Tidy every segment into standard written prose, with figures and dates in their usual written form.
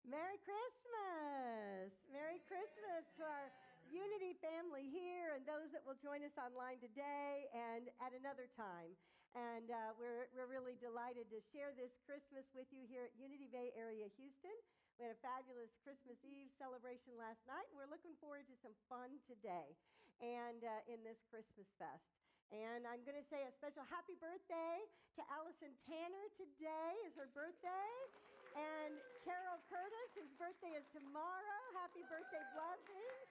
Merry Christmas! Merry Christmas to our Unity family here and those that will join us online today and at another time. And we're really delighted to share this Christmas with you here at Unity Bay Area, Houston. We had a fabulous Christmas Eve celebration last night. We're looking forward to some fun today and in this Christmas fest. And I'm going to say a special happy birthday to Allison Tanner. Today is her birthday. And Carol Curtis, whose birthday is tomorrow. Happy birthday, blessings.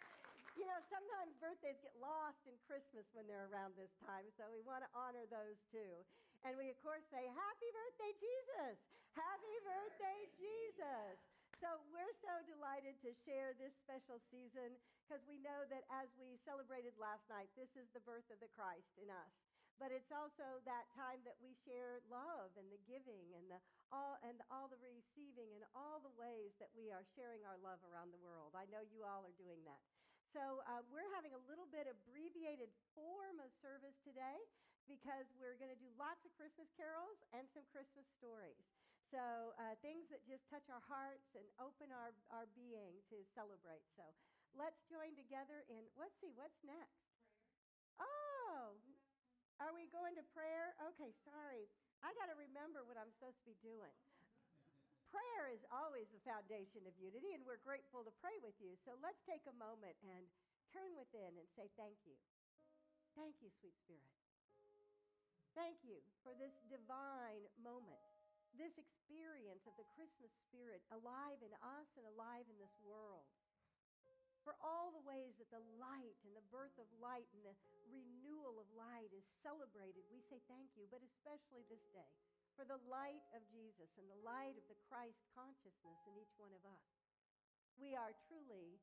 You know, sometimes birthdays get lost in Christmas when they're around this time, so we want to honor those too. And we, of course, say, happy birthday, Jesus. Happy birthday, Jesus. So we're so delighted to share this special season because we know that as we celebrated last night, this is the birth of the Christ in us. But it's also that time that we share love and the giving and all the receiving and all the ways that we are sharing our love around the world. I know you all are doing that. So we're having a little bit abbreviated form of service today because we're going to do lots of Christmas carols and some Christmas stories. So things that just touch our hearts and open our being to celebrate. So let's join together in, let's see, what's next? Oh, are we going to prayer? Okay, sorry. I got to remember what I'm supposed to be doing. Prayer is always the foundation of unity, and we're grateful to pray with you. So let's take a moment and turn within and say thank you. Thank you, sweet Spirit. Thank you for this divine moment, this experience of the Christmas spirit alive in us and alive in this world. For all the ways that the light and the birth of light and the renewal of light is celebrated, we say thank you, but especially this day, for the light of Jesus and the light of the Christ consciousness in each one of us. We are truly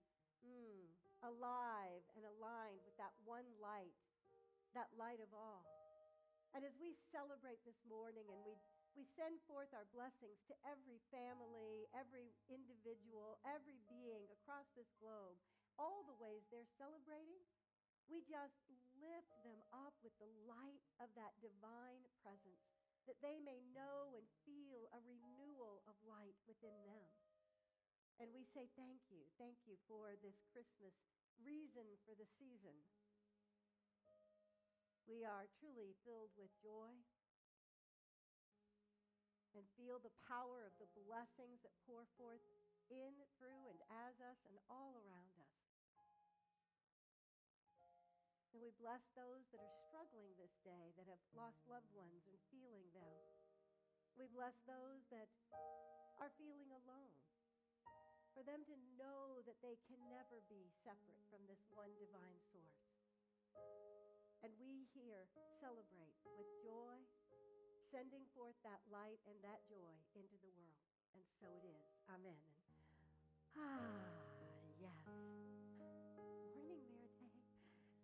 alive and aligned with that one light, that light of all. And as we celebrate this morning and we send forth our blessings to every family, every individual, every being across this globe, all the ways they're celebrating, we just lift them up with the light of that divine presence, that they may know and feel a renewal of light within them. And we say thank you for this Christmas reason for the season. We are truly filled with joy and feel the power of the blessings that pour forth in, through, and as us and all around us. And we bless those that are struggling this day, that have lost loved ones and feeling them. We bless those that are feeling alone, for them to know that they can never be separate from this one divine source. And we here celebrate with joy, sending forth that light and that joy into the world. And so it is. Amen. Yes. Morning, Mary.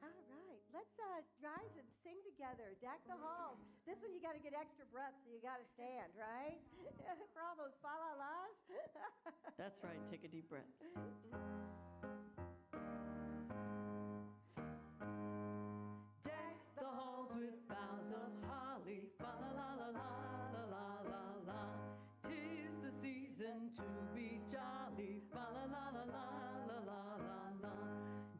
All right. Let's rise and sing together. Deck the halls. This one you got to get extra breath, so you got to stand, right? For all those fa-la-las. That's right. Take a deep breath. Deck the halls with boughs of holly. Fa-la-la-la-la-la-la-la-la. 'Tis the season to be jolly. Fa-la-la-la-la-la-la-la-la.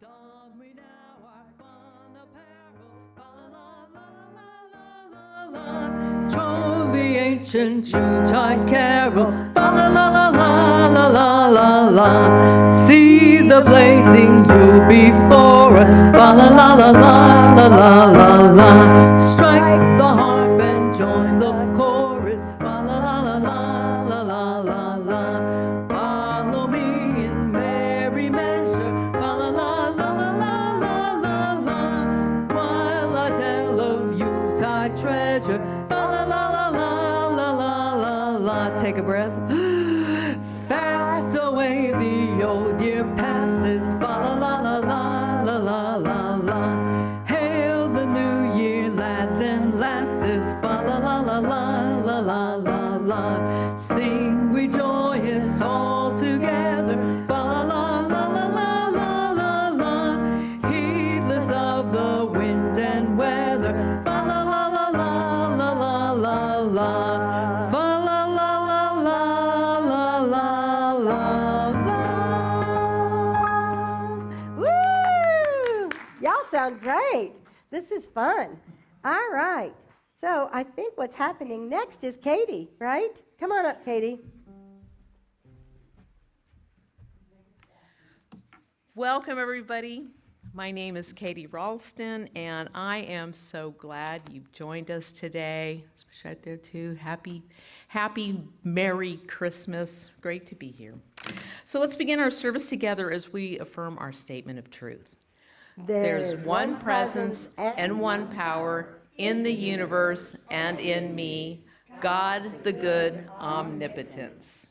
Don we now our fun apparel. Fa-la-la-la-la-la-la-la. Join the ancient Yuletide carol. Fa-la-la-la-la-la-la-la. See the blazing Yule before us. Fa-la-la-la-la-la-la-la-la. Strike the harp and join the chorus. Fa-la-la-la-la-la-la-la-la. Follow me in merry measure. Fa-la-la-la-la-la-la-la. While I tell of Yuletide treasure. Fa-la-la-la-la-la-la-la. Take a breath. Fast away the old year passes. Fa-la-la-la-la-la-la-la-la. Hail the new year, lads and lasses. Fa-la-la-la-la-la-la-la-la. Sing we joyous all together. Fa-la-la-la-la-la-la-la. Heedless of the wind and weather. Fa-la-la-la-la-la-la-la. Fa-la-la-la-la-la-la-la. sound great. This is fun. All right. So I think what's happening next is Katie, right? Come on up, Katie. Welcome, everybody. My name is Katie Ralston, and I am so glad you've joined us today. Especially out there, too. Happy Merry Christmas. Great to be here. So let's begin our service together as we affirm our statement of truth. There's one presence and one power in the universe and in me, God the good omnipotence.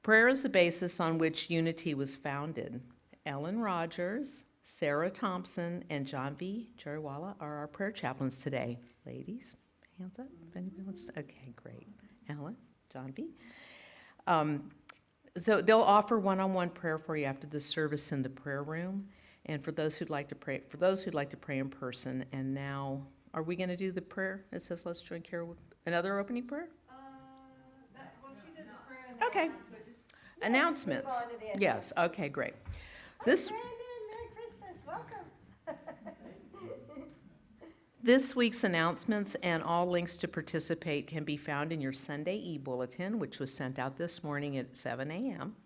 Prayer is the basis on which unity was founded. Ellen Rogers, Sarah Thompson, and John V. Jariwala are our prayer chaplains today. Ladies, hands up if anybody wants to. Okay, great. Ellen, John V. So they'll offer one-on-one prayer for you after the service in the prayer room. And for those who'd like to pray in person. And now, are we going to do the prayer? It says, let's join Kyra with another opening prayer? She did the prayer. Okay. Announcements. Yes, okay, great. Brandon, Merry Christmas. Welcome. This week's announcements and all links to participate can be found in your Sunday e-bulletin, which was sent out this morning at 7 a.m.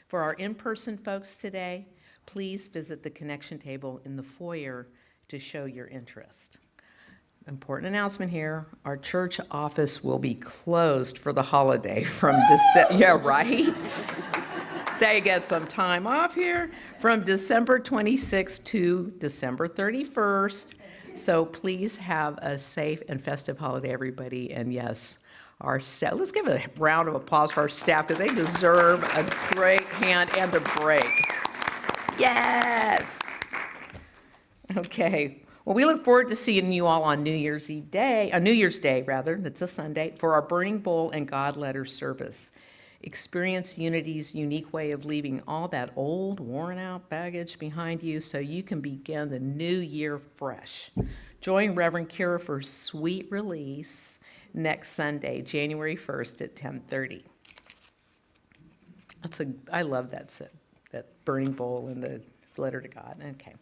For our in-person folks today, please visit the connection table in the foyer to show your interest. Important announcement here, our church office will be closed for the holiday from December. Yeah, right? They get some time off here from December 26th to December 31st. So please have a safe and festive holiday, everybody. And yes, our staff, let's give a round of applause for our staff because they deserve a great hand and a break. Yes. Okay. Well, we look forward to seeing you all on New Year's Day, that's a Sunday, for our Burning Bowl and God Letter service. Experience Unity's unique way of leaving all that old, worn-out baggage behind you so you can begin the new year fresh. Join Reverend Kyra for Sweet Release next Sunday, January 1st at 10:30. I love that Burning Bowl and the letter to God. Okay.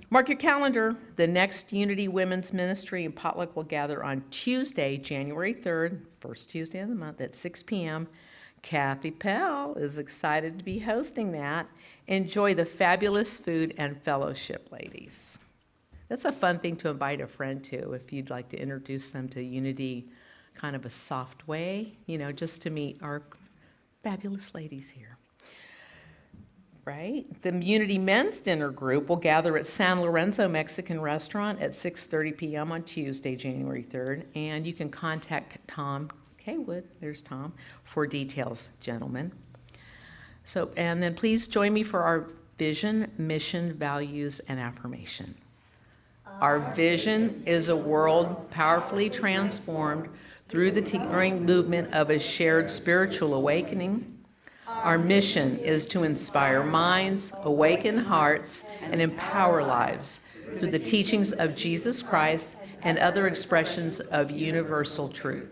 Mark your calendar. The next Unity Women's Ministry and Potluck will gather on Tuesday, January 3rd, first Tuesday of the month at 6 p.m. Kathy Pell is excited to be hosting that. Enjoy the fabulous food and fellowship, ladies. That's a fun thing to invite a friend to if you'd like to introduce them to Unity kind of a soft way, just to meet our fabulous ladies here. Right? The Unity Men's Dinner Group will gather at San Lorenzo Mexican Restaurant at 6:30 p.m. on Tuesday, January 3rd, and you can contact Tom Kaywood, there's Tom, for details, gentlemen. And then please join me for our vision, mission, values, and affirmation. Our vision is a world powerfully transformed through the enduring movement of a shared spiritual awakening. Our mission is to inspire minds, awaken hearts, and empower lives through the teachings of Jesus Christ and other expressions of universal truth.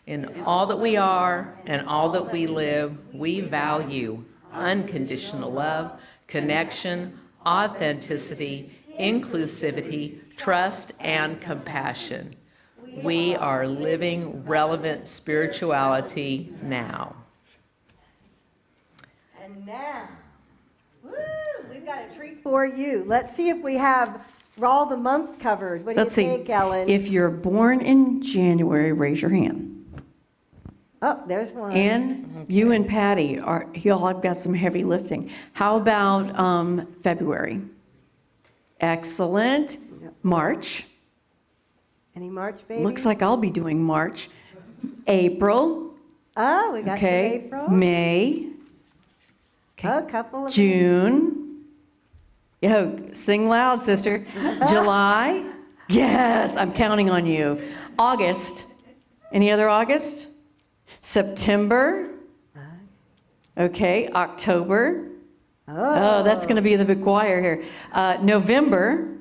In all that we are and all that we live, we value unconditional love, connection, authenticity, inclusivity, trust, and compassion. We are living relevant spirituality now. And now, we've got a treat for you. Let's see if we have all the months covered. What do you think, Ellen? If you're born in January, raise your hand. Oh, there's one. And you and Patty, y'all have got some heavy lifting. How about February? Excellent. Yep. March. Any March babies? Looks like I'll be doing March. April. Oh, we got some April. May. Okay. Oh, a couple of June. Yo, sing loud, sister. July. Yes, I'm counting on you. August. Any other August? September. Okay, October. Oh, that's going to be the big choir here. November.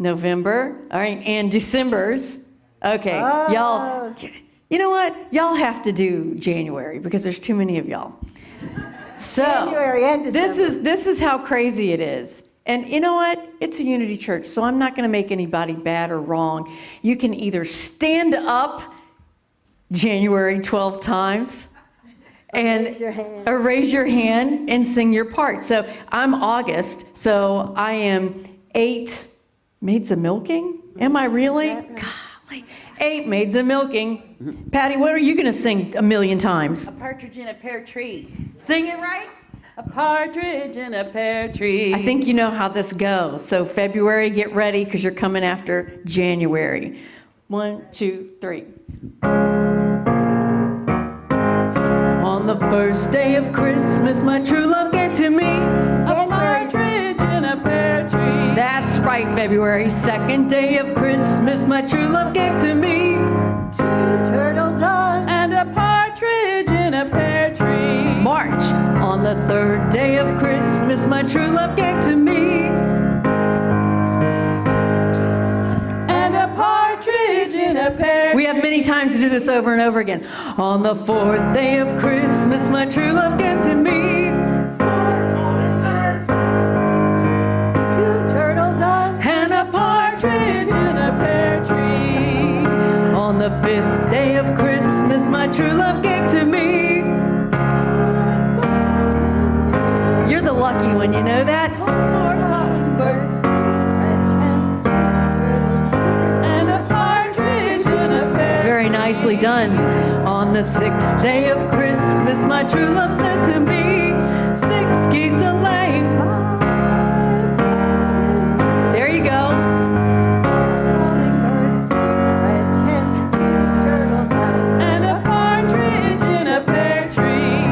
All right, and December's. Okay, y'all. You know what? Y'all have to do January because there's too many of y'all. So January and December. this is how crazy it is. And you know what? It's a Unity Church, so I'm not going to make anybody bad or wrong. You can either stand up January 12 times and raise your hand and sing your part. So I'm August, so I am 8 maids of milking. Am I really? Golly, 8 maids of milking. Patty, what are you going to sing a million times? A partridge in a pear tree. Sing it right. A partridge in a pear tree. I think you know how this goes. So February, get ready because you're coming after January. 1, 2, 3. On the first day of Christmas, my true love gave to me A partridge in a pear tree. That's right, February. Second day of Christmas, my true love gave to me 2 turtle doves. And a partridge in a pear tree. March. On the third day of Christmas, my true love gave to me And a partridge in a pear tree. We have many times to do this over and over again. On the fourth day of Christmas, my true love gave to me 2 turtle doves. And a partridge in a pear tree. On the fifth day of Christmas, my true love gave to me. You're the lucky one, you know that? 4 hummingbirds, 3 French hens, 2 turtle doves. And a partridge in a pear tree. Very nicely done. On the sixth day of Christmas, my true love sent to me 6 geese a-laying. There you go. Hummingbirds, 3 French hens, 2 turtle doves. And a partridge in a pear tree.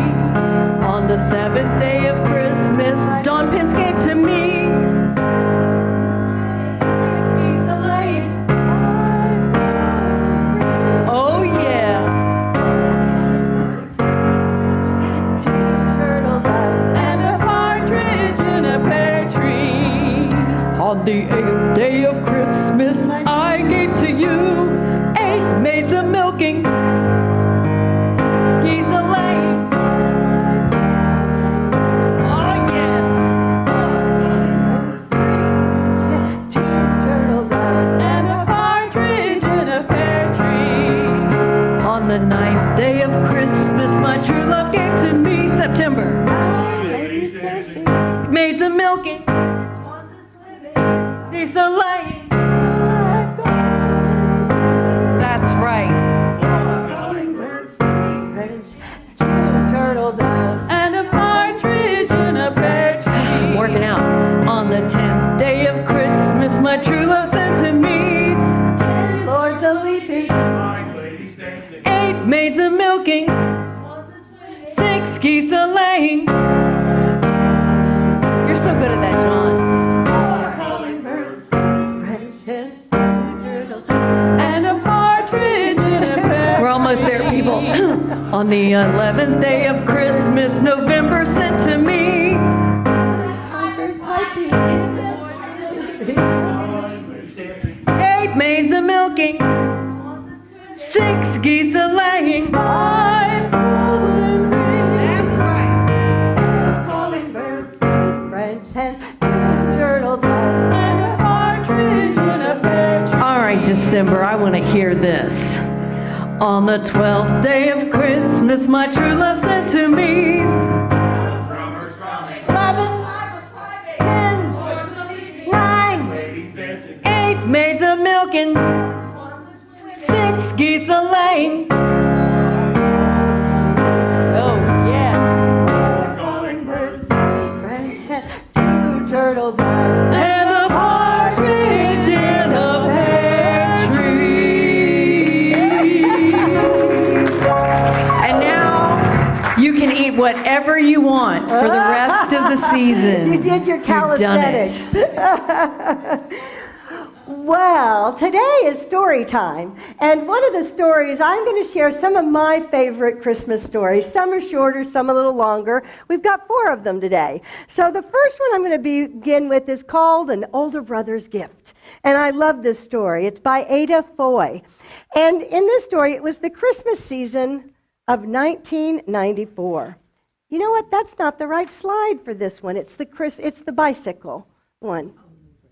On the seventh day of Christmas, Dawn Pence gave to me 6 geese a-laying. 5 oh yeah, 2 turtle doves. And a partridge in a pear tree. on the eighth day of Christmas, I gave to you 8 maids a milking, geese a laying. Oh yeah. 2 turtle doves. And a partridge in a pear tree. On the ninth day of Christmas, my true love gave to me September. Ladies dancing. Maids a milking, geese a laying. That's right. Hummingbirds, 3 French, 2 turtle doves. And a partridge in a pear tree. Working out. On the 10th day of Christmas, my true love sent to me 10 lords a leaping. 8 maids a milking, 6 geese a laying. You're so good at that, John. 4 hummingbirds, 3 French hens, 2 turtle doves. And a partridge in a pear We're almost there, people. On the 11th day of Christmas, November sent to me Pipers piping. 8 maids a milking, 6 geese a laying. 5 golden rings. That's right. 4 hummingbirds, 3 French hens, 2 turtle doves. And a partridge in a pear tree. All right, December, I want to hear this. On the 12th day of Christmas, my true love sent to me 11, 10, 9, 8 maids a milking, 6 geese a laying. Oh, yeah. 4 hummingbirds, 3 French hens, 2 turtle doves. And a partridge in a pear tree. And now you can eat whatever you want for the rest of the season. You did your You've done it. calisthenics. Well, today is story time. And one of the stories, I'm going to share some of my favorite Christmas stories. Some are shorter, some a little longer. We've got 4 of them today. So the first one I'm going to begin with is called An Older Brother's Gift. And I love this story. It's by Ada Foy. And in this story, it was the Christmas season of 1994. You know what? That's not the right slide for this one. It's the bicycle. one.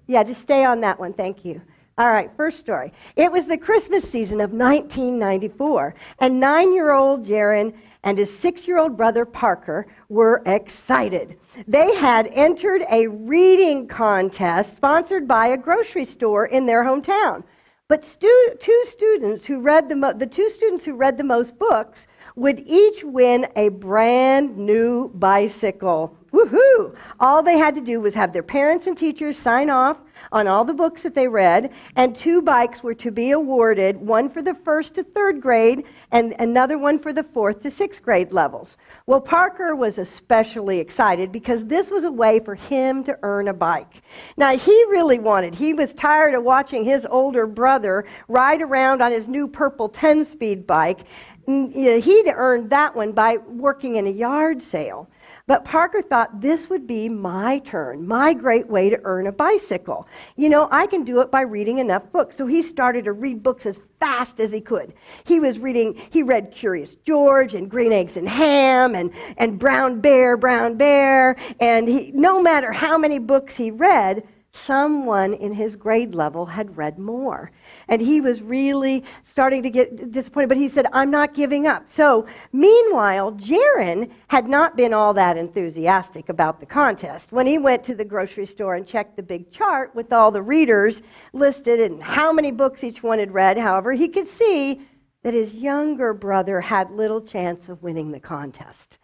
Yeah, just stay on that one. Thank you. All right, first story. It was the Christmas season of 1994, and 9-year-old Jaron and his 6-year-old brother Parker were excited. They had entered a reading contest sponsored by a grocery store in their hometown. But the two students who read the most books would each win a brand new bicycle. Woohoo! All they had to do was have their parents and teachers sign off on all the books that they read, and 2 bikes were to be awarded, one for the 1st to 3rd grade and another one for the 4th to 6th grade levels. Well, Parker was especially excited because this was a way for him to earn a bike. Now, he was tired of watching his older brother ride around on his new purple 10-speed bike. He'd earned that one by working in a yard sale. But Parker thought this would be my turn, my great way to earn a bicycle. I can do it by reading enough books. So he started to read books as fast as he could. He read Curious George and Green Eggs and Ham and Brown Bear, and no matter how many books he read, someone in his grade level had read more. And he was really starting to get disappointed, but he said, I'm not giving up. So, meanwhile, Jaron had not been all that enthusiastic about the contest. When he went to the grocery store and checked the big chart with all the readers listed and how many books each one had read, however, he could see that his younger brother had little chance of winning the contest.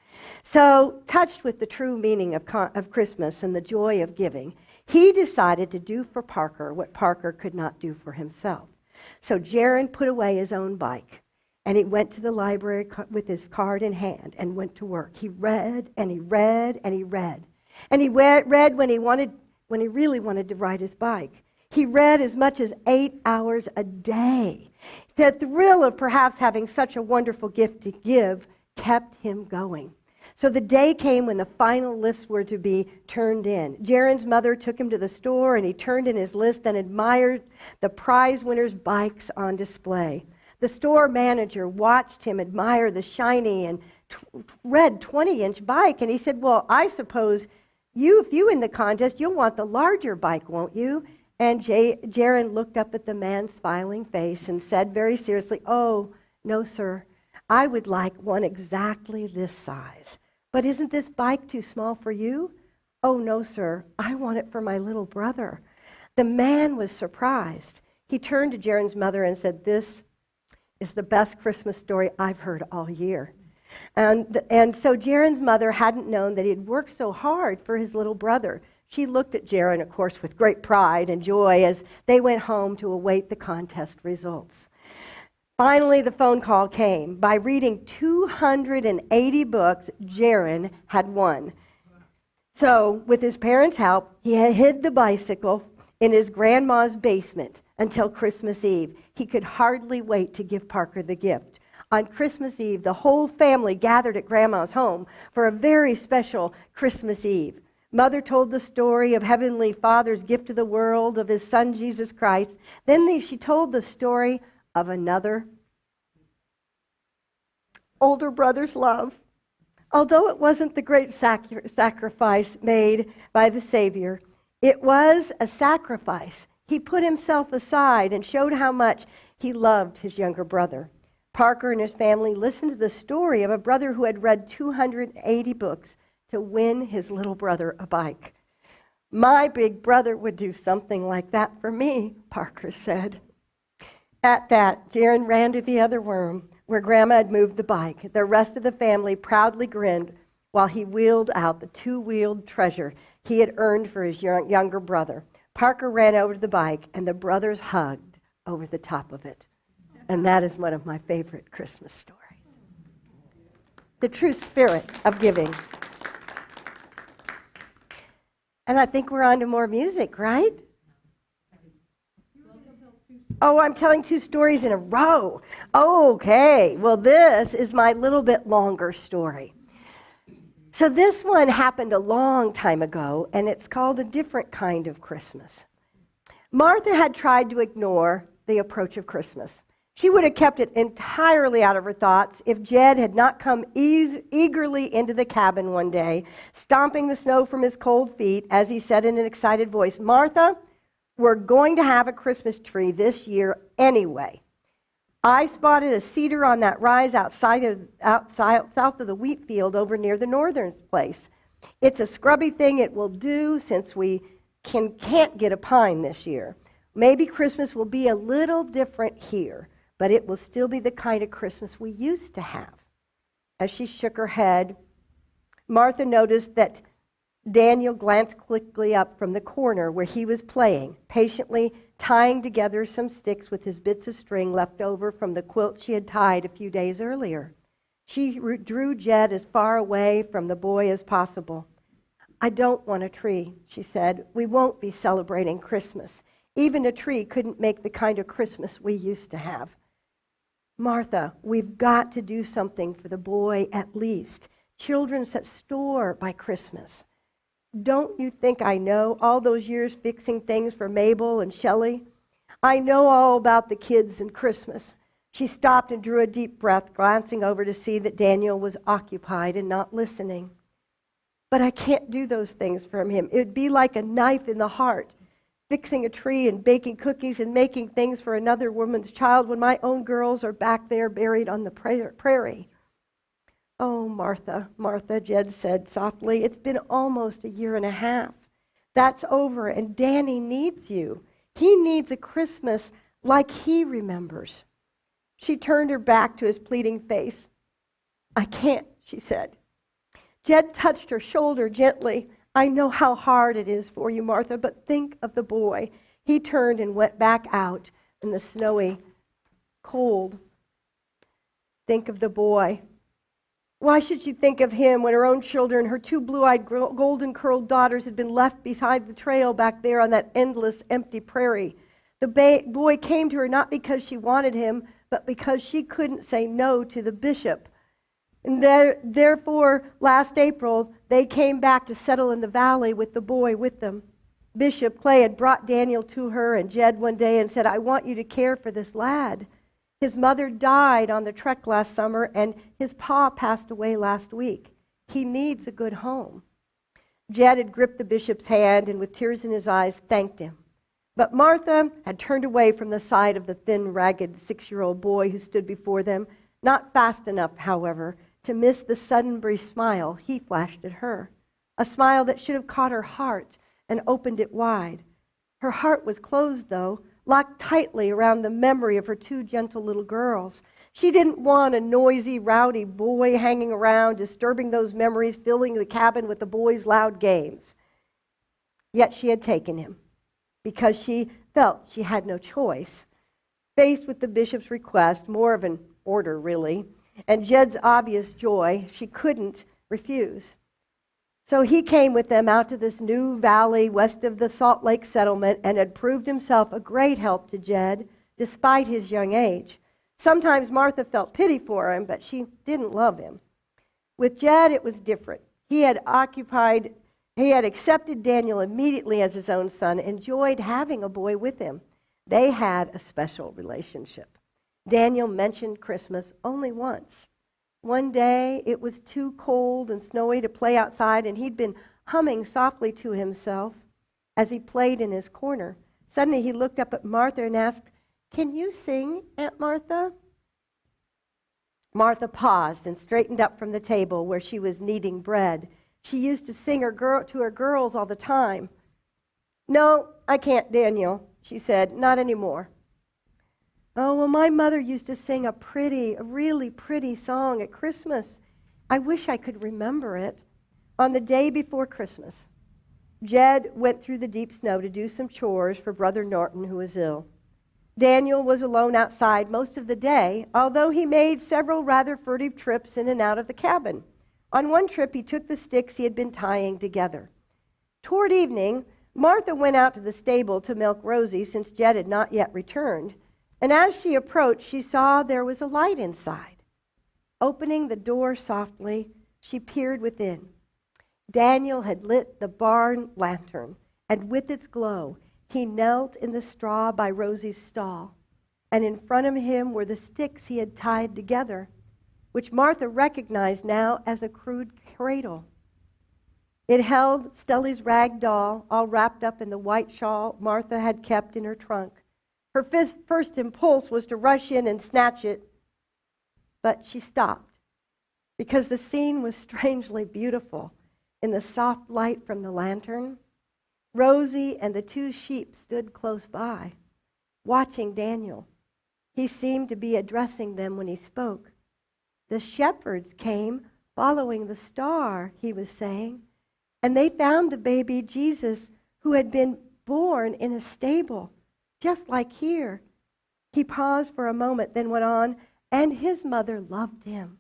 So, touched with the true meaning of Christmas and the joy of giving, he decided to do for Parker what Parker could not do for himself. So Jaron put away his own bike, and he went to the library with his card in hand and went to work. He read, and he read, and he read. And he read when he really wanted to ride his bike. He read as much as 8 hours a day. The thrill of perhaps having such a wonderful gift to give kept him going. So the day came when the final lists were to be turned in. Jaron's mother took him to the store, and he turned in his list and admired the prize winners' bikes on display. The store manager watched him admire the shiny and red 20-inch bike, and he said, well, I suppose if you win the contest, you'll want the larger bike, won't you? And Jaron looked up at the man's smiling face and said very seriously, oh, no, sir. I would like one exactly this size. But isn't this bike too small for you? Oh, no, sir. I want it for my little brother. The man was surprised. He turned to Jaron's mother and said, this is the best Christmas story I've heard all year. And so Jaron's mother hadn't known that he had worked so hard for his little brother. She looked at Jaron, of course, with great pride and joy as they went home to await the contest results. Finally, the phone call came. By reading 280 books, Jaron had won. So, with his parents' help, he had hid the bicycle in his grandma's basement until Christmas Eve. He could hardly wait to give Parker the gift. On Christmas Eve, the whole family gathered at Grandma's home for a very special Christmas Eve. Mother told the story of Heavenly Father's gift to the world, of his Son, Jesus Christ. Then she told the story of another older brother's love. Although it wasn't the great sacrifice made by the Savior, it was a sacrifice. He put himself aside and showed how much he loved his younger brother. Parker and his family listened to the story of a brother who had read 280 books to win his little brother a bike. My big brother would do something like that for me, Parker said. At that, Jaron ran to the other room where Grandma had moved the bike. The rest of the family proudly grinned while he wheeled out the 2-wheeled treasure he had earned for his younger brother. Parker ran over to the bike, and the brothers hugged over the top of it. And that is one of my favorite Christmas stories. The true spirit of giving. And I think we're on to more music, right? Oh, I'm telling 2 stories in a row. Okay, well, this is my little bit longer story. So this one happened a long time ago, and it's called A Different Kind of Christmas. Martha had tried to ignore the approach of Christmas. She would have kept it entirely out of her thoughts if Jed had not come eagerly into the cabin one day, stomping the snow from his cold feet as he said in an excited voice, "Martha, we're going to have a Christmas tree this year anyway. I spotted a cedar on that rise south of the wheat field over near the northern place. It's a scrubby thing it will do since we can't get a pine this year. Maybe Christmas will be a little different here, but it will still be the kind of Christmas we used to have." As she shook her head, Martha noticed that Daniel glanced quickly up from the corner where he was playing, patiently tying together some sticks with his bits of string left over from the quilt she had tied a few days earlier. She drew Jed as far away from the boy as possible. "I don't want a tree," she said. "We won't be celebrating Christmas. Even a tree couldn't make the kind of Christmas we used to have. Martha, we've got to do something for the boy at least. Children set store by Christmas. Don't you think I know, all those years fixing things for Mabel and Shelley? I know all about the kids and Christmas." She stopped and drew a deep breath, glancing over to see that Daniel was occupied and not listening. "But I can't do those things for him. It would be like a knife in the heart, fixing a tree and baking cookies and making things for another woman's child when my own girls are back there buried on the prairie." "Oh, Martha, Martha," Jed said softly, "it's been almost a year and a half. That's over, and Danny needs you. He needs a Christmas like he remembers." She turned her back to his pleading face. "I can't," she said. Jed touched her shoulder gently. "I know how hard it is for you, Martha, but think of the boy." He turned and went back out in the snowy cold. Think of the boy. Why should she think of him when her own children, her two blue-eyed, golden-curled daughters, had been left beside the trail back there on that endless, empty prairie? The boy came to her not because she wanted him, but because she couldn't say no to the bishop. And therefore, last April, they came back to settle in the valley with the boy with them. Bishop Clay had brought Daniel to her and Jed one day and said, "I want you to care for this lad. His mother died on the trek last summer, and his pa passed away last week. He needs a good home." Jed had gripped the bishop's hand and with tears in his eyes thanked him. But Martha had turned away from the side of the thin, ragged 6-year-old boy who stood before them, not fast enough, however, to miss the sudden brief smile he flashed at her, a smile that should have caught her heart and opened it wide. Her heart was closed, though, locked tightly around the memory of her two gentle little girls. She didn't want a noisy, rowdy boy hanging around, disturbing those memories, filling the cabin with the boys' loud games. Yet she had taken him, because she felt she had no choice. Faced with the bishop's request, more of an order really, and Jed's obvious joy, she couldn't refuse. So he came with them out to this new valley west of the Salt Lake settlement and had proved himself a great help to Jed, despite his young age. Sometimes Martha felt pity for him, but she didn't love him. With Jed, it was different. He had accepted Daniel immediately as his own son, enjoyed having a boy with him. They had a special relationship. Daniel mentioned Christmas only once. One day, it was too cold and snowy to play outside, and he'd been humming softly to himself as he played in his corner. Suddenly, he looked up at Martha and asked, "Can you sing, Aunt Martha?" Martha paused and straightened up from the table where she was kneading bread. She used to sing to her girls all the time. "No, I can't, Daniel," she said, "not anymore." "Oh, well, my mother used to sing a really pretty song at Christmas. I wish I could remember it." On the day before Christmas, Jed went through the deep snow to do some chores for Brother Norton, who was ill. Daniel was alone outside most of the day, although he made several rather furtive trips in and out of the cabin. On one trip, he took the sticks he had been tying together. Toward evening, Martha went out to the stable to milk Rosie, since Jed had not yet returned. And as she approached, she saw there was a light inside. Opening the door softly, she peered within. Daniel had lit the barn lantern, and with its glow, he knelt in the straw by Rosie's stall. and in front of him were the sticks he had tied together, which Martha recognized now as a crude cradle. It held Stelly's rag doll, all wrapped up in the white shawl Martha had kept in her trunk. Her first impulse was to rush in and snatch it, but she stopped because the scene was strangely beautiful. In the soft light from the lantern, Rosie and the 2 sheep stood close by, watching Daniel. He seemed to be addressing them when he spoke. "The shepherds came following the star," he was saying, "and they found the baby Jesus who had been born in a stable, just like here." He paused for a moment, then went on, "and his mother loved him."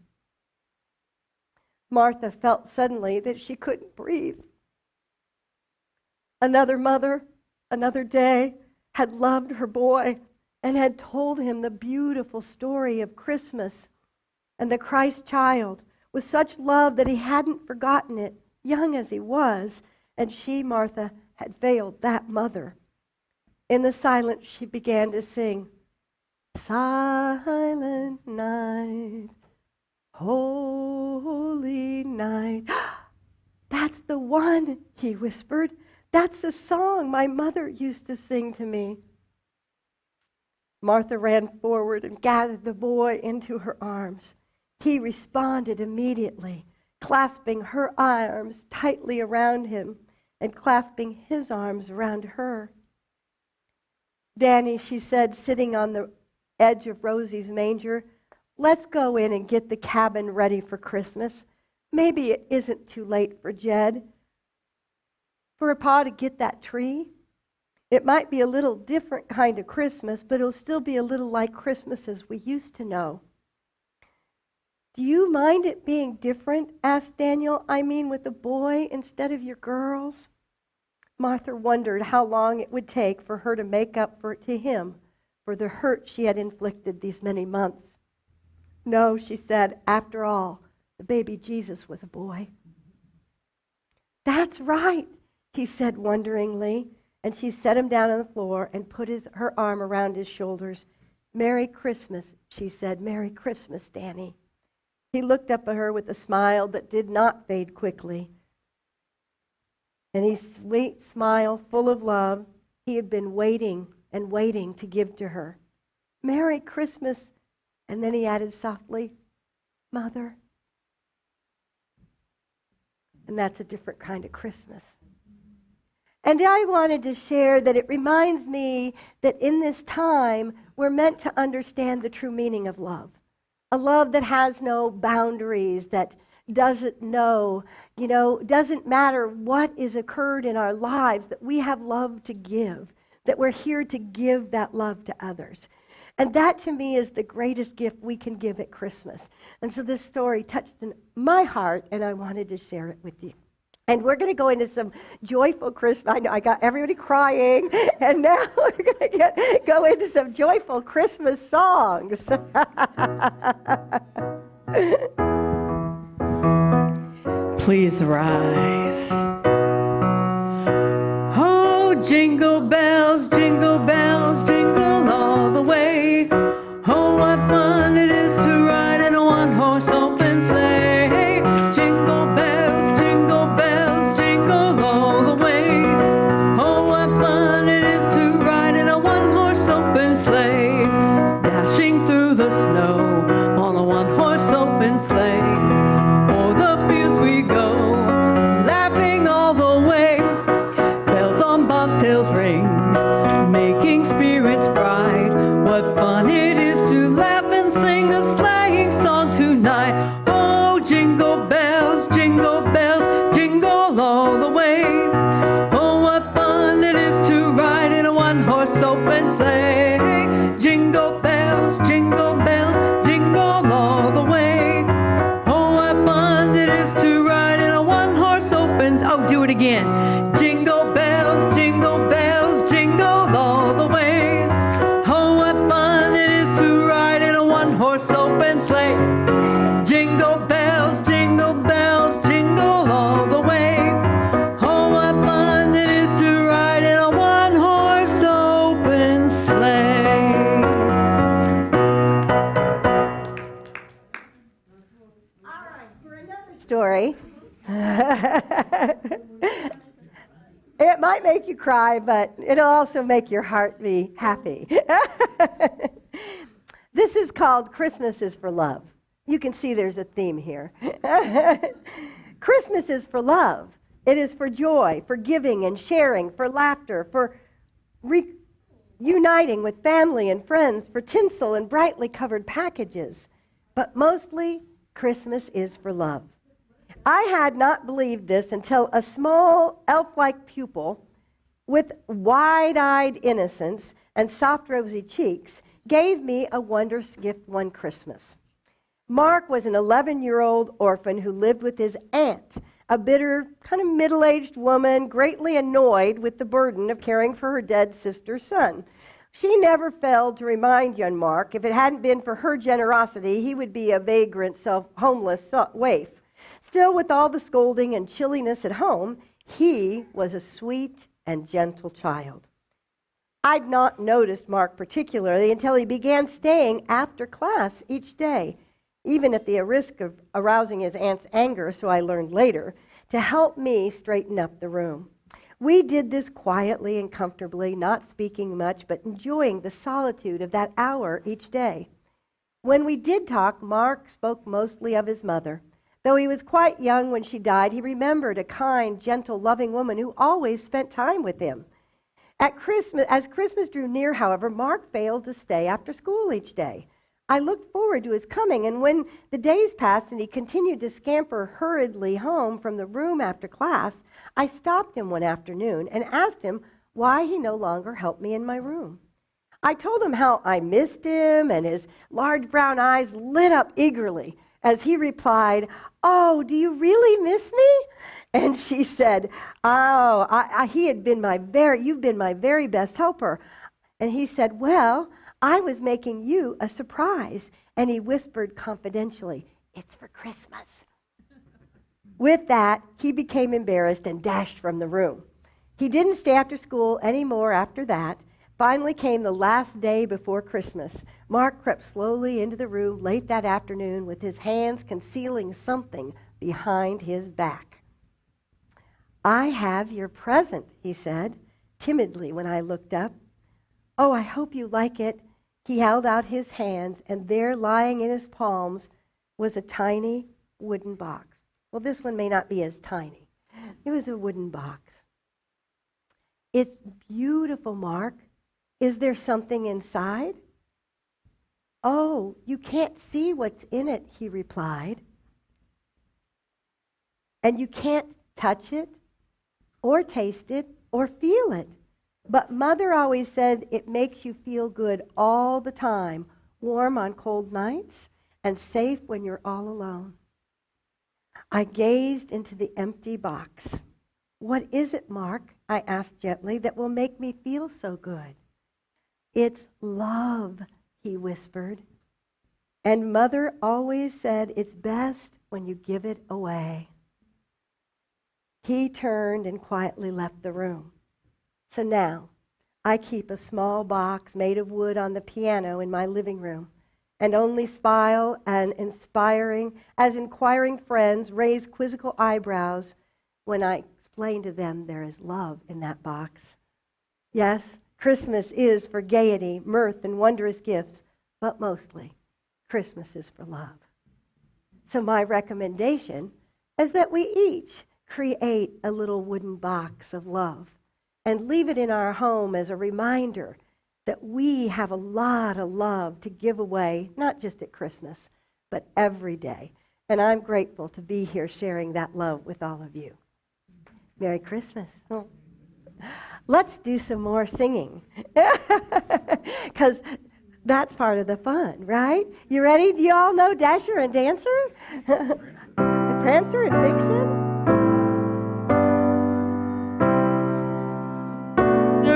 Martha felt suddenly that she couldn't breathe. Another mother, another day, had loved her boy and had told him the beautiful story of Christmas and the Christ child with such love that he hadn't forgotten it, young as he was, and she, Martha, had failed that mother. In the silence, she began to sing, "Silent night, holy night." "That's the one," he whispered. "That's the song my mother used to sing to me." Martha ran forward and gathered the boy into her arms. He responded immediately, clasping her arms tightly around him and clasping his arms around her. "Danny," she said, sitting on the edge of Rosie's manger, "let's go in and get the cabin ready for Christmas. Maybe it isn't too late for Jed. For Pa to get that tree. It might be a little different kind of Christmas, but it'll still be a little like Christmas as we used to know." "Do you mind it being different?" asked Daniel. "I mean with a boy instead of your girls?" Martha wondered how long it would take for her to make up to him for the hurt she had inflicted these many months. "No," she said, "after all, the baby Jesus was a boy." "That's right," he said wonderingly, and she set him down on the floor and put her arm around his shoulders. "Merry Christmas," she said. "Merry Christmas, Danny." He looked up at her with a smile that did not fade quickly. And a sweet smile full of love he had been waiting and waiting to give to her. "Merry Christmas." And then he added softly, "Mother." And that's a different kind of Christmas. And I wanted to share that it reminds me that in this time, we're meant to understand the true meaning of love. A love that has no boundaries, that doesn't know, doesn't matter what is occurred in our lives, that we have love to give, that we're here to give that love to others. And that to me is the greatest gift we can give at Christmas. And so this story touched my heart, and I wanted to share it with you. And we're going to go into some joyful Christmas. I know I got everybody crying, and now we're going to go into some joyful Christmas songs. Please rise. Oh, jingle bells, jingle all the way. Oh, what fun it is to ride in a one-horse open sleigh. Jingle bells, jingle all the way. Oh, what fun it is to ride in a one-horse open sleigh. Dashing through the snow on a one-horse open sleigh. O'er the fields we go, laughing all the way. Bells on bobtails ring, making spirits bright. What fun it is to laugh and sing a sleighing song tonight. Oh, jingle bells, jingle all the way. Oh, what fun it is to ride in a one-horse open sleigh. Jingle bells, jingle all the way. Oh, what fun it is to ride in a one-horse open... Oh, do it again. Jingle bells, jingle all the way. Oh, what fun it is to ride in a one-horse open sleigh. Jingle bells, jingle all the way. Oh, what fun it is to ride in a one-horse open sleigh. might make you cry, but it'll also make your heart be happy. This is called Christmas is for Love. You can see there's a theme here. Christmas is for love. It is for joy, for giving and sharing, for laughter, for reuniting with family and friends, for tinsel and brightly covered packages. But mostly, Christmas is for love. I had not believed this until a small elf-like pupil with wide-eyed innocence and soft rosy cheeks gave me a wondrous gift one Christmas. Mark was an 11-year-old orphan who lived with his aunt, a bitter, kind of middle-aged woman, greatly annoyed with the burden of caring for her dead sister's son. She never failed to remind young Mark, if it hadn't been for her generosity, he would be a vagrant, homeless waif. Still, with all the scolding and chilliness at home, he was a sweet and gentle child. I'd not noticed Mark particularly until he began staying after class each day, even at the risk of arousing his aunt's anger, so I learned later, to help me straighten up the room. We did this quietly and comfortably, not speaking much, but enjoying the solitude of that hour each day. When we did talk, Mark spoke mostly of his mother. Though he was quite young when she died, he remembered a kind, gentle, loving woman who always spent time with him. As Christmas drew near, however, Mark failed to stay after school each day. I looked forward to his coming, and when the days passed and he continued to scamper hurriedly home from the room after class, I stopped him one afternoon and asked him why he no longer helped me in my room. I told him how I missed him, and his large brown eyes lit up eagerly as he replied, "Oh, do you really miss me?" And she said, "Oh, you've been my very best helper." And he said, "Well, I was making you a surprise." And he whispered confidentially, "It's for Christmas." With that, he became embarrassed and dashed from the room. He didn't stay after school anymore after that. Finally came the last day before Christmas. Mark crept slowly into the room late that afternoon with his hands concealing something behind his back. "I have your present," he said, timidly when I looked up. "Oh, I hope you like it." He held out his hands, and there, lying in his palms, was a tiny wooden box. Well, this one may not be as tiny. It was a wooden box. "It's beautiful, Mark. Is there something inside?" "Oh, you can't see what's in it," he replied. "And you can't touch it, or taste it, or feel it. But Mother always said it makes you feel good all the time, warm on cold nights, and safe when you're all alone." I gazed into the empty box. "What is it, Mark?" I asked gently, "that will make me feel so good?" "It's love," he whispered. "And Mother always said it's best when you give it away." He turned and quietly left the room. So now, I keep a small box made of wood on the piano in my living room, and only smile and as inquiring friends raise quizzical eyebrows when I explain to them there is love in that box. Yes, Christmas is for gaiety, mirth, and wondrous gifts, but mostly, Christmas is for love. So my recommendation is that we each create a little wooden box of love and leave it in our home as a reminder that we have a lot of love to give away, not just at Christmas, but every day. And I'm grateful to be here sharing that love with all of you. Merry Christmas. Oh. Let's do some more singing, because that's part of the fun, right? You ready? Do you all know Dasher and Dancer? Prancer and Vixen?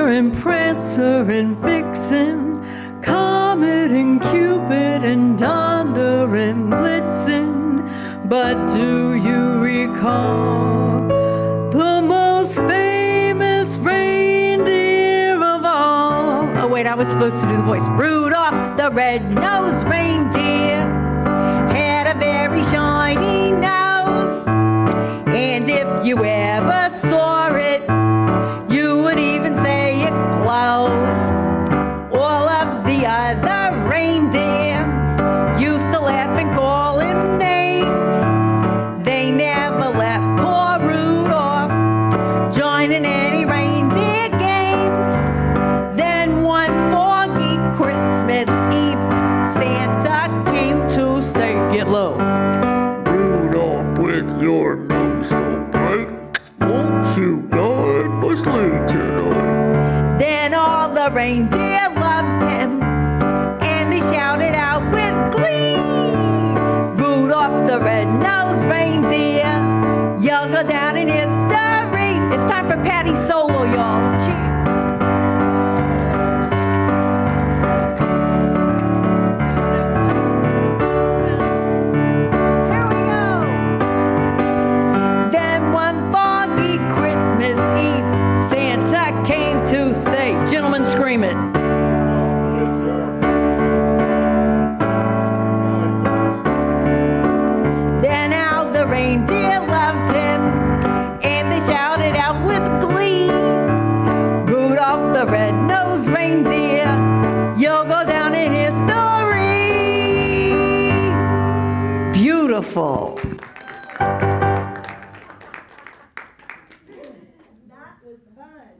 And Prancer and Vixen, Comet and Cupid and Donder and Blitzen. But do you recall the most famous reindeer of all? Oh wait, I was supposed to do the voice. Rudolph the red-nosed reindeer had a very shiny nose, and if you ever saw it, you to guide my sleigh tonight. Then all the reindeer loved him, and they shouted out with glee, Rudolph the red-nosed reindeer, you'll go down in history. It's time for Patty's solo, y'all. Cheers. Here we go. Then one foggy Christmas Eve, Santa came to say, Gentlemen, scream it. then how the reindeer loved him, and they shouted out with glee, Rudolph the red-nosed reindeer, you'll go down in history. Beautiful. That was fun.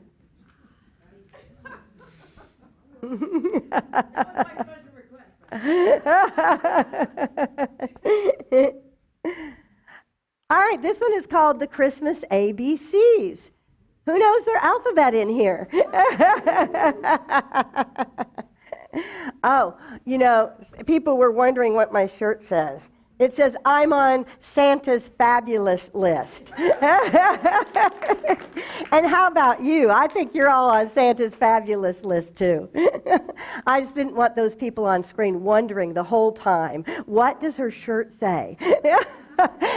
All right, this one is called the Christmas ABCs. Who knows their alphabet in here? Oh, you know, people were wondering what my shirt says. It says, I'm on Santa's fabulous list. And how about you? I think you're all on Santa's fabulous list, too. I just didn't want those people on screen wondering the whole time, what does her shirt say?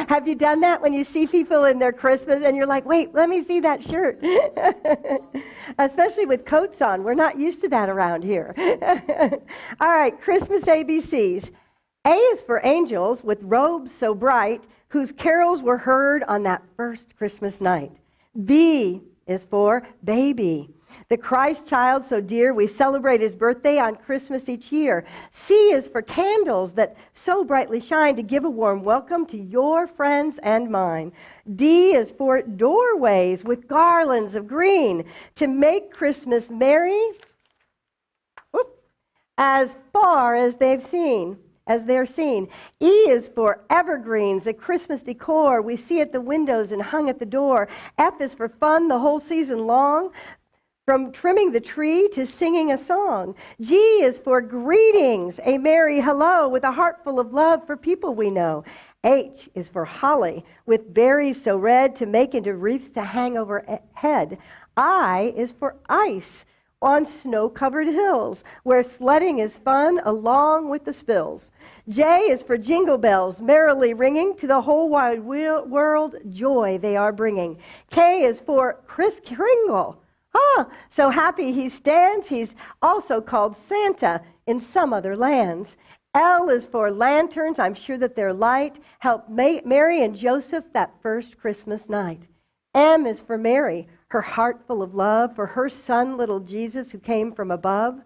Have you done that when you see people in their Christmas and you're like, wait, let me see that shirt? Especially with coats on. We're not used to that around here. All right, Christmas ABCs. A is for angels with robes so bright, whose carols were heard on that first Christmas night. B is for baby, the Christ child so dear, we celebrate his birthday on Christmas each year. C is for candles that so brightly shine to give a warm welcome to your friends and mine. D is for doorways with garlands of green to make Christmas merry as far as they've seen. As they're seen. E is for evergreens, the Christmas decor we see at the windows and hung at the door. F is for fun the whole season long, from trimming the tree to singing a song. G is for greetings, a merry hello with a heart full of love for people we know. H is for holly, with berries so red to make into wreaths to hang overhead. I is for ice, on snow-covered hills, where sledding is fun along with the spills. J is for jingle bells, merrily ringing, to the whole wide world joy they are bringing. K is for Kris Kringle. So happy he stands, he's also called Santa in some other lands. L is for lanterns, I'm sure that their light helped Mary and Joseph that first Christmas night. M is for Mary, her heart full of love for her son, little Jesus, who came from above.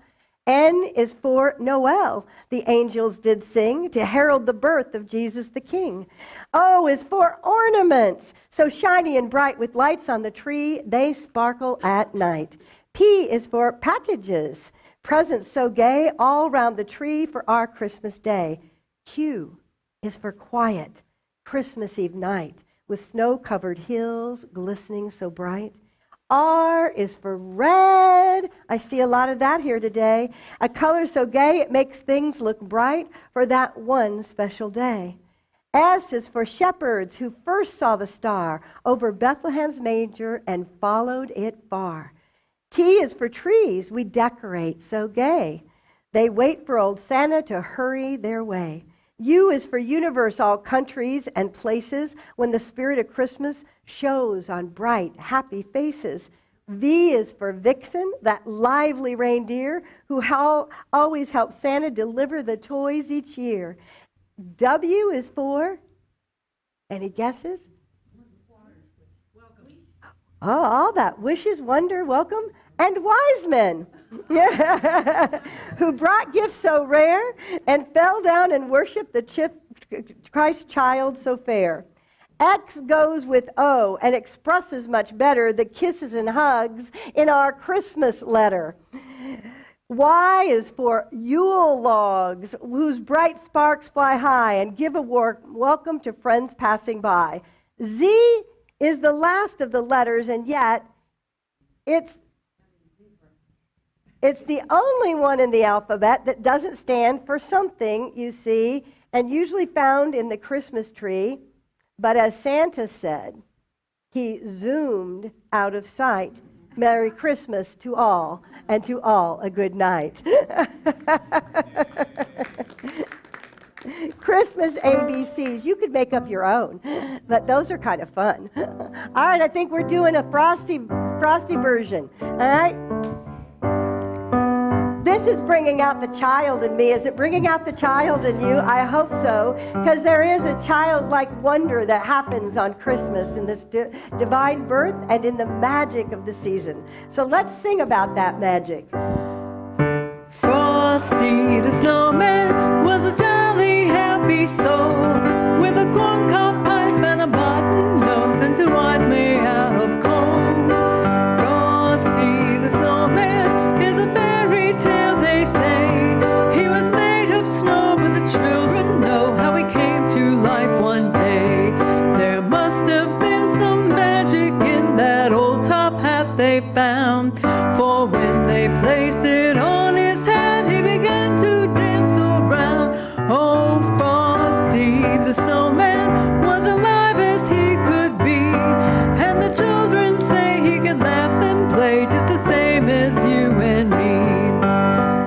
N is for Noel, the angels did sing to herald the birth of Jesus the King. O is for ornaments, so shiny and bright with lights on the tree, they sparkle at night. P is for packages, presents so gay all round the tree for our Christmas day. Q is for quiet, Christmas Eve night, with snow-covered hills glistening so bright. R is for red. I see a lot of that here today. A color so gay it makes things look bright for that one special day. S is for shepherds who first saw the star over Bethlehem's manger and followed it far. T is for trees we decorate so gay. They wait for old Santa to hurry their way. U is for universe, all countries and places, when the spirit of Christmas shows on bright, happy faces. V is for Vixen, that lively reindeer who always helps Santa deliver the toys each year. W is for, any guesses? Oh, all that wishes, wonder, welcome, and wise men. Who brought gifts so rare and fell down and worshiped the Christ child so fair. X goes with O and expresses much better the kisses and hugs in our Christmas letter. Y is for Yule logs whose bright sparks fly high and give a welcome to friends passing by. Z is the last of the letters, and yet it's the only one in the alphabet that doesn't stand for something, you see, and usually found in the Christmas tree. But as Santa said, he zoomed out of sight. Merry Christmas to all, and to all a good night. Christmas ABCs. You could make up your own, but those are kind of fun. All right, I think we're doing a frosty version. All right. This is bringing out the child in me. Is it bringing out the child in you? I hope so, because there is a childlike wonder that happens on Christmas in this divine birth and in the magic of the season. So let's sing about that magic. Frosty the snowman was a jolly happy soul with a corncob pipe and a button nose and 2 eyes made out of coal. Frosty the snowman is a fairy tale, they say. He was made of snow, but the children know how he came to life one day. There must have been some magic in that old top hat they found, for when they placed it on his head, he began to dance around. Oh, Frosty the snowman was alive as he could be, and the children say he could laugh and play just the same as you and me.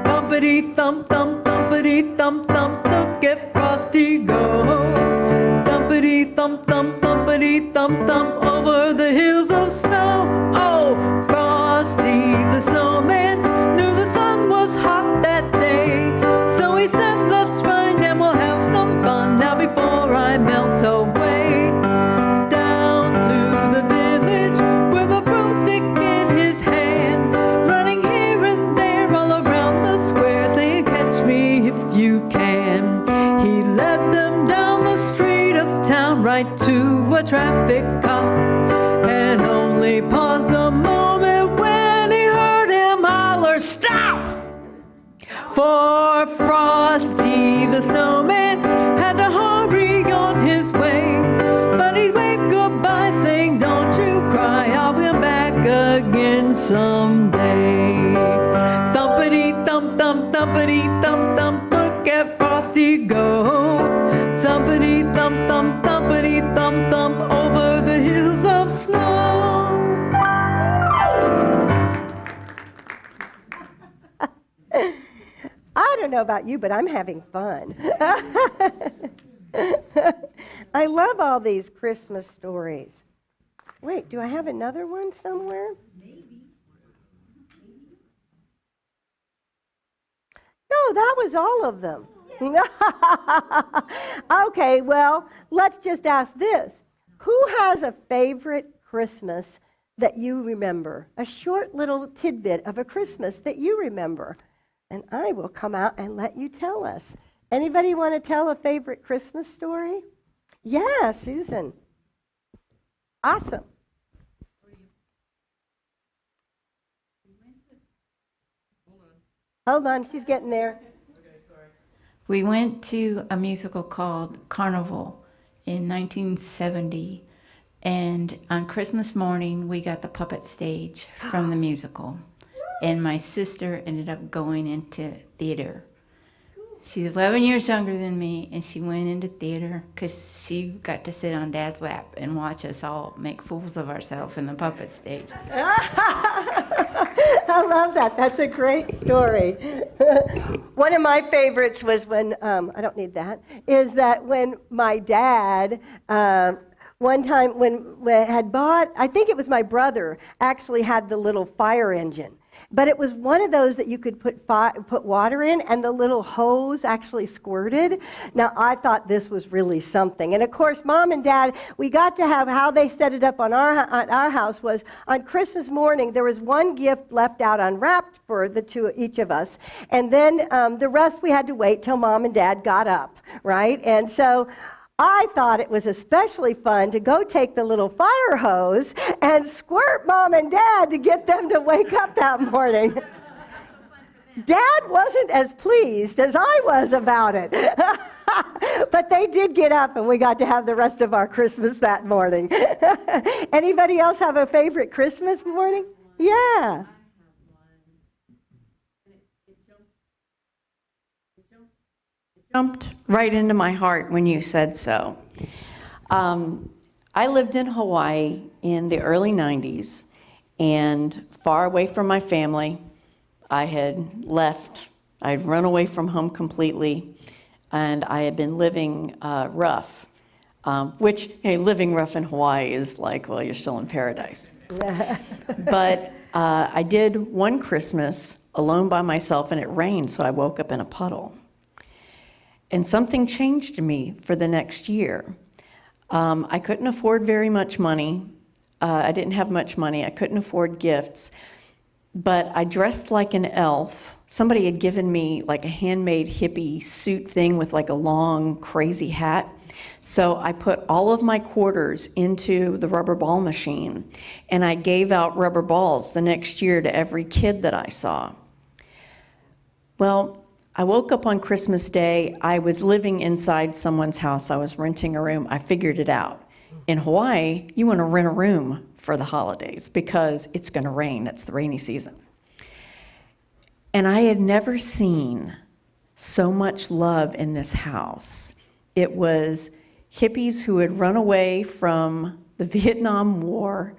Thumpity thump thump, thumpity thump thump, look at Frosty go. Thumpity thump thump, thumpity thump thump, over the hills of snow. Oh, Frosty the snowman knew the sun was hot that day, so he said, let's ride and we'll have some fun now before I melt away. Down to the village with a broomstick in his hand, running here and there all around the square, saying, catch me if you can. He led them down the street of town right to a traffic cop, and only paused a moment when he heard him holler, stop! For Frosty the snowman had to hurry on his way, but he waved goodbye saying, don't you cry, I'll be back again someday. Thumpity thump thump, thumpity thump thump, look at Frosty go. Thumpity thump thump, thumpity thump thump, over the hills of snow. I don't know about you, but I'm having fun. I love all these Christmas stories. Wait, do I have another one somewhere? No, that was all of them. Okay, well, let's just ask this. Who has a favorite Christmas that you remember? A short little tidbit of a Christmas that you remember. And I will come out and let you tell us. Anybody want to tell a favorite Christmas story? Yeah, Susan. Awesome. Hold on, she's getting there. We went to a musical called Carnival in 1970, and on Christmas morning we got the puppet stage from the musical, and my sister ended up going into theater. She's 11 years younger than me, and she went into theater because she got to sit on Dad's lap and watch us all make fools of ourselves in the puppet stage. I love that. That's a great story. One of my favorites was when, I don't need that, is that when my dad, one time when we had bought, I think it was my brother, actually had the little fire engine. But it was one of those that you could put water in, and the little hose actually squirted. Now, I thought this was really something. And, of course, Mom and Dad, we got to have how they set it up on our house was on Christmas morning, there was one gift left out unwrapped for each of us. And then the rest we had to wait till Mom and Dad got up, right? And so I thought it was especially fun to go take the little fire hose and squirt Mom and Dad to get them to wake up that morning. Dad wasn't as pleased as I was about it. But they did get up, and we got to have the rest of our Christmas that morning. Anybody else have a favorite Christmas morning? Yeah. Jumped right into my heart when you said so. I lived in Hawaii in the early 90s, and far away from my family. I had left. I'd run away from home completely, and I had been living rough, which, hey, living rough in Hawaii is like, well, you're still in paradise. But I did one Christmas alone by myself, and it rained, so I woke up in a puddle. And something changed in me for the next year. I couldn't afford very much money. I didn't have much money. I couldn't afford gifts. But I dressed like an elf. Somebody had given me like a handmade hippie suit thing with like a long, crazy hat. So I put all of my quarters into the rubber ball machine, and I gave out rubber balls the next year to every kid that I saw. Well, I woke up on Christmas Day. I was living inside someone's house. I was renting a room. I figured it out. In Hawaii, you want to rent a room for the holidays because it's going to rain. It's the rainy season. And I had never seen so much love in this house. It was hippies who had run away from the Vietnam War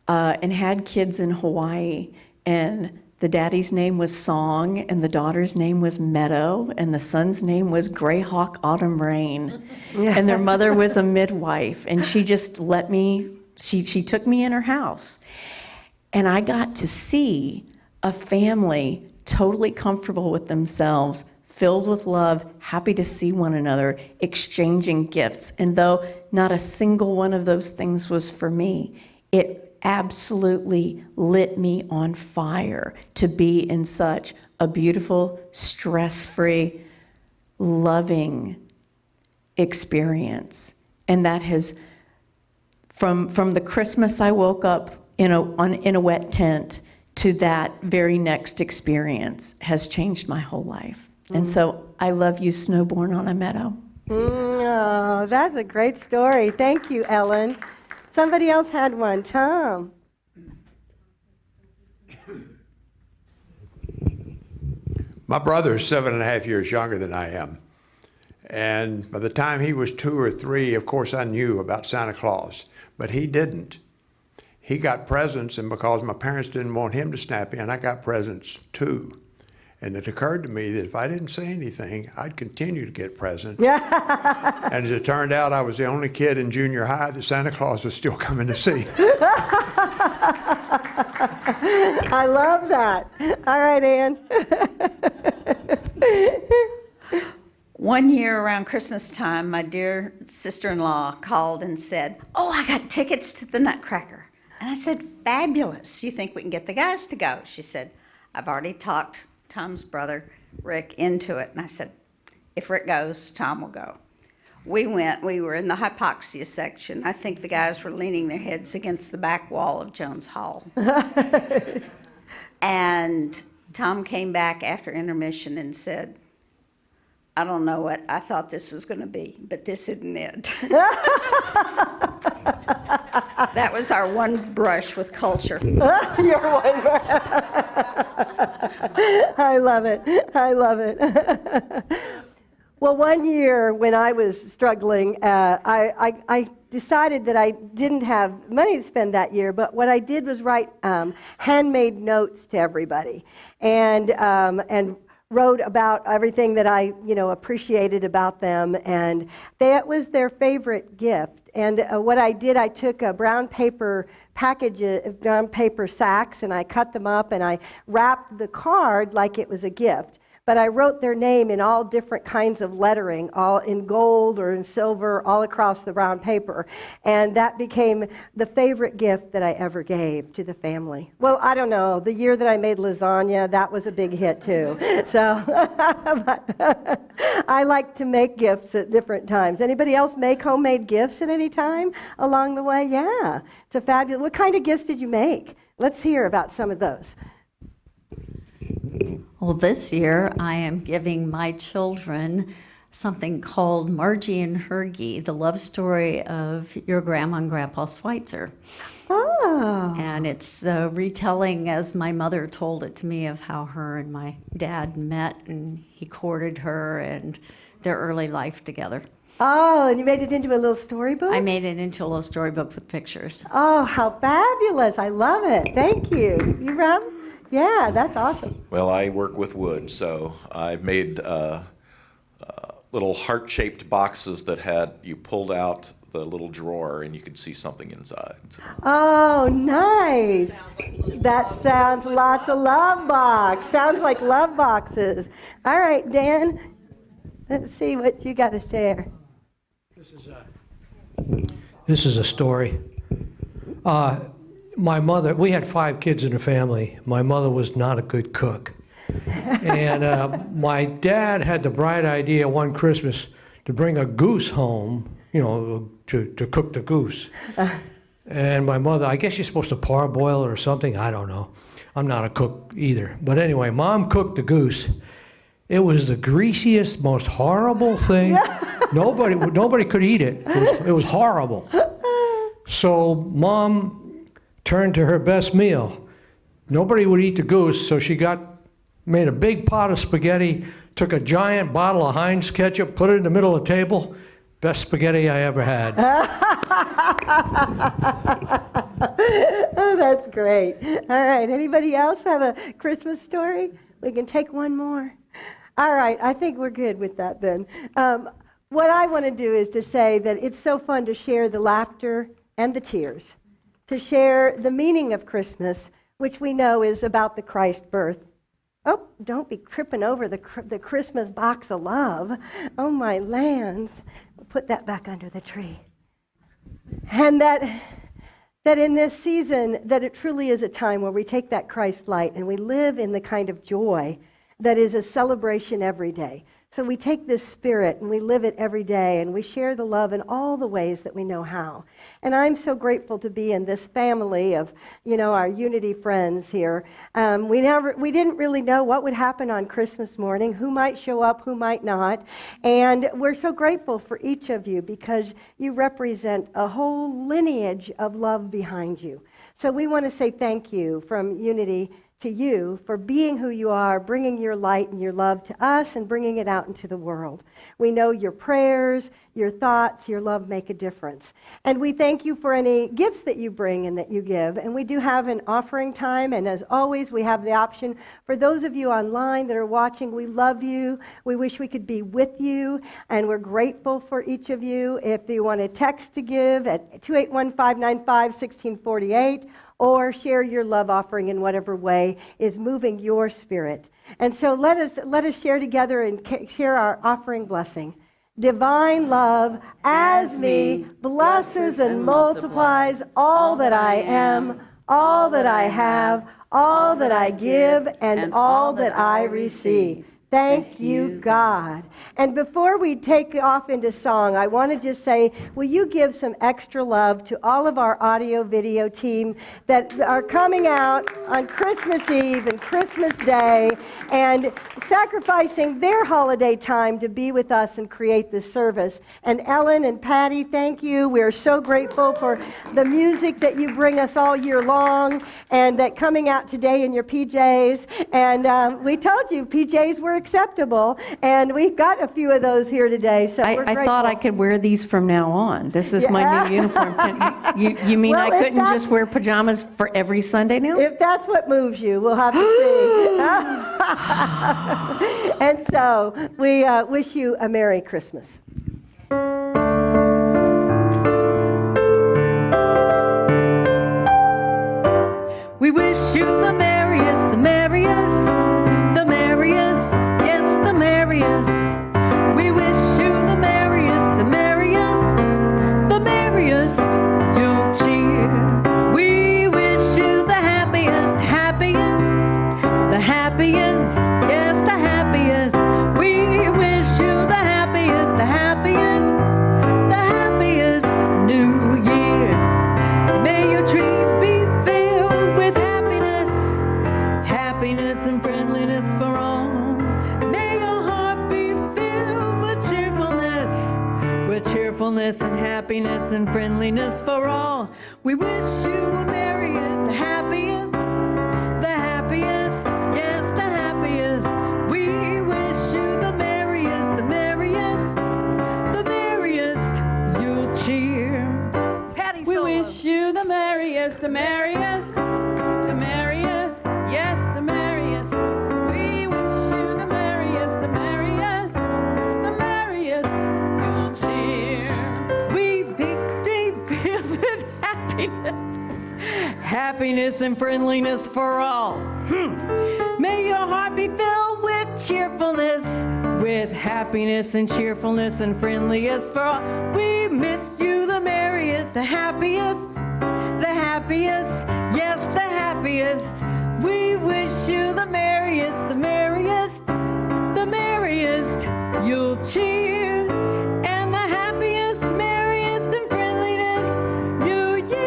and had kids in Hawaii, and the daddy's name was Song, and the daughter's name was Meadow, and the son's name was Greyhawk Autumn Rain. And their mother was a midwife, and she just let me, she took me in her house. And I got to see a family totally comfortable with themselves, filled with love, happy to see one another, exchanging gifts. And though not a single one of those things was for me, it absolutely lit me on fire to be in such a beautiful, stress-free, loving experience. And that has, from the Christmas I woke up in a wet tent to that very next experience, has changed my whole life. And so I love you, Snowborn on a Meadow. Oh, that's a great story. Thank you, Ellen. Somebody else had one. Tom. My brother is 7.5 years younger than I am. And by the time he was 2 or 3, of course, I knew about Santa Claus, but he didn't. He got presents, and because my parents didn't want him to snap in, I got presents too. And it occurred to me that if I didn't say anything, I'd continue to get presents. And as it turned out, I was the only kid in junior high that Santa Claus was still coming to see. I love that. All right, Ann. One year around Christmas time, my dear sister-in-law called and said, "Oh, I got tickets to the Nutcracker." And I said, "Fabulous. You think we can get the guys to go?" She said, "I've already talked Tom's brother, Rick, into it." And I said, "If Rick goes, Tom will go." We went. We were in the hypoxia section. I think the guys were leaning their heads against the back wall of Jones Hall. And Tom came back after intermission and said, "I don't know what I thought this was going to be, but this isn't it." That was our one brush with culture. Your one. I love it. I love it. Well, one year when I was struggling, I decided that I didn't have money to spend that year, but what I did was write handmade notes to everybody, and wrote about everything that I, appreciated about them, and that was their favorite gift. And what I did, I took a brown paper brown paper sacks, and I cut them up, and I wrapped the card like it was a gift. But I wrote their name in all different kinds of lettering, all in gold or in silver, all across the brown paper. And that became the favorite gift that I ever gave to the family. Well, I don't know. The year that I made lasagna, that was a big hit too. So but I like to make gifts at different times. Anybody else make homemade gifts at any time along the way? Yeah. It's a fabulous. What kind of gifts did you make? Let's hear about some of those. Well, this year I am giving my children something called Margie and Hergie, the love story of your grandma and grandpa Schweitzer. Oh. And it's a retelling, as my mother told it to me, of how her and my dad met and he courted her and their early life together. Oh, and you made it into a little storybook? I made it into a little storybook with pictures. Oh, how fabulous. I love it. Thank you. You, Rob? Yeah, that's awesome. Well, I work with wood, so I've made little heart-shaped boxes that had, you pulled out the little drawer and you could see something inside. So. Oh, nice. That sounds lots of love box. Sounds like love boxes. All right, Dan, let's see what you got to share. This is a story. My mother, we had 5 kids in the family. My mother was not a good cook. And my dad had the bright idea one Christmas to bring a goose home, to cook the goose. And my mother, I guess you're supposed to parboil it or something, I don't know. I'm not a cook either. But anyway, Mom cooked the goose. It was the greasiest, most horrible thing. Nobody could eat it. It was horrible. So Mom turned to her best meal. Nobody would eat the goose, so she made a big pot of spaghetti, took a giant bottle of Heinz ketchup, put it in the middle of the table. Best spaghetti I ever had. Oh, that's great. All right, anybody else have a Christmas story? We can take one more. All right, I think we're good with that then. What I want to do is to say that it's so fun to share the laughter and the tears, to share the meaning of Christmas, which we know is about the Christ birth. Oh, don't be tripping over the Christmas box of love. Oh, my lands. We'll put that back under the tree. And that in this season, that it truly is a time where we take that Christ light and we live in the kind of joy that is a celebration every day. So we take this spirit and we live it every day and we share the love in all the ways that we know how. And I'm so grateful to be in this family of, our Unity friends here. We didn't really know what would happen on Christmas morning, who might show up, who might not. And we're so grateful for each of you because you represent a whole lineage of love behind you. So we want to say thank you from Unity to you for being who you are, bringing your light and your love to us and bringing it out into the world. We know your prayers, your thoughts, your love make a difference. And we thank you for any gifts that you bring and that you give. And we do have an offering time. And as always, we have the option for those of you online that are watching. We love you. We wish we could be with you. And we're grateful for each of you. If you want to text to give at 281-595-1648, or share your love offering in whatever way is moving your spirit. And so let us share together and share our offering blessing. Divine love, as me, blesses and multiplies all that I am, all that I have, all that I give, and all that I receive. Thank you, God. And before we take off into song, I want to just say, will you give some extra love to all of our audio video team that are coming out on Christmas Eve and Christmas Day and sacrificing their holiday time to be with us and create this service. And Ellen and Patty, thank you. We are so grateful for the music that you bring us all year long and that coming out today in your PJs. And we told you PJs were acceptable, and we've got a few of those here today. So I thought I could wear these from now on. This is my new uniform. You mean well, I couldn't just wear pajamas for every Sunday now? If that's what moves you, we'll have to see. And so we wish you a Merry Christmas. We wish you the merriest, the merriest, the merriest, yes, the merriest. We wish you the merriest, the merriest, the merriest. You'll cheer. We wish you the happiest, happiest, the happiest, yes, the happiest. We wish you the happiest, the happiest, the happiest New Year. May your tree be filled with happiness, happiness and friendliness for all. May your heart be filled with cheerfulness. cheerfulness and happiness and friendliness for all. We wish you a merriest, the happiest, yes, the happiest. We wish you the merriest, the merriest, the merriest. You'll cheer. Patty We solo. wish you the merriest, the merriest, the merriest, yes, the merriest. We wish you the merriest, the merriest, the merriest. You'll cheer. We victory filled with happiness and friendliness for all. May your heart be filled with cheerfulness, with happiness and cheerfulness and friendliness for all. We miss you the merriest, the happiest, yes, the happiest. We wish you the merriest, the merriest, the merriest. You'll cheer, and the happiest, merriest, and friendliest New Year.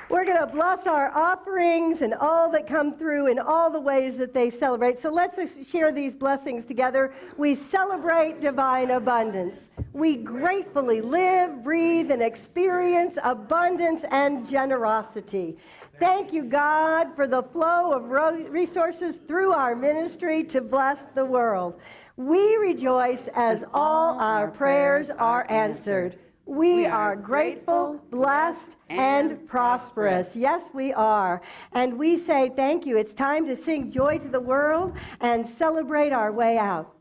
We're going to bless our offerings and all that come through in all the ways that they celebrate. So let's share these blessings together. We celebrate divine abundance. We gratefully live, breathe, and experience abundance and generosity. Thank you, God, for the flow of resources through our ministry to bless the world. We rejoice as all our prayers are answered. We are grateful, blessed, and prosperous. Yes, we are. And we say thank you. It's time to sing joy to the world and celebrate our way out.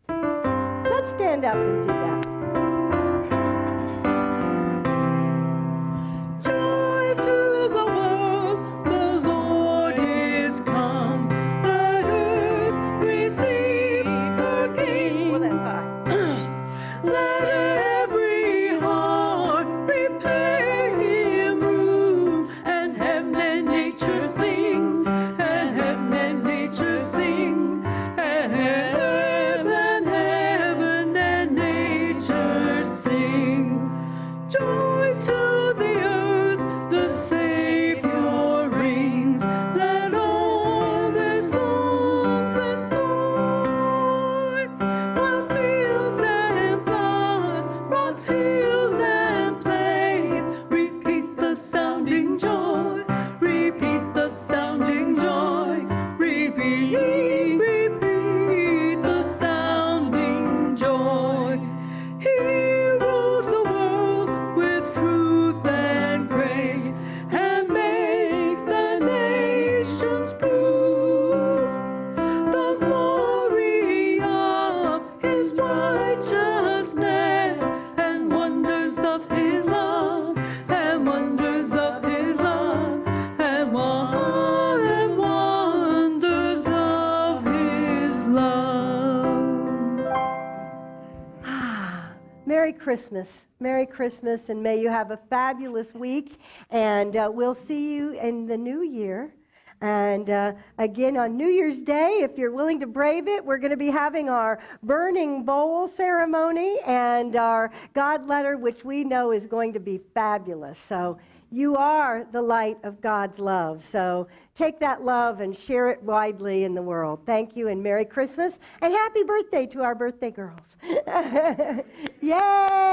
Let's stand up and do that. Joy to the world, the Lord is come. Let earth receive her King. Well, that's high. Let every heart prepare him room, and heaven and nature sing, and heaven and nature sing, and heaven and nature sing. Joy to the earth, the Savior reigns. Let all their songs employ, while fields and floods, rocks, hills, and plains repeat the sounding joy, repeat the sounding joy, repeat the sounding joy. Heroes the world with truth and grace, and makes the nations prove the glory of his righteousness, and wonders of his love, and wonders of his love, and wonders of his love. Merry Christmas. Merry Christmas, and may you have a fabulous week. And we'll see you in the new year. And again, on New Year's Day, if you're willing to brave it, we're going to be having our burning bowl ceremony and our God letter, which we know is going to be fabulous. So you are the light of God's love. So take that love and share it widely in the world. Thank you, and Merry Christmas, and happy birthday to our birthday girls. Yay!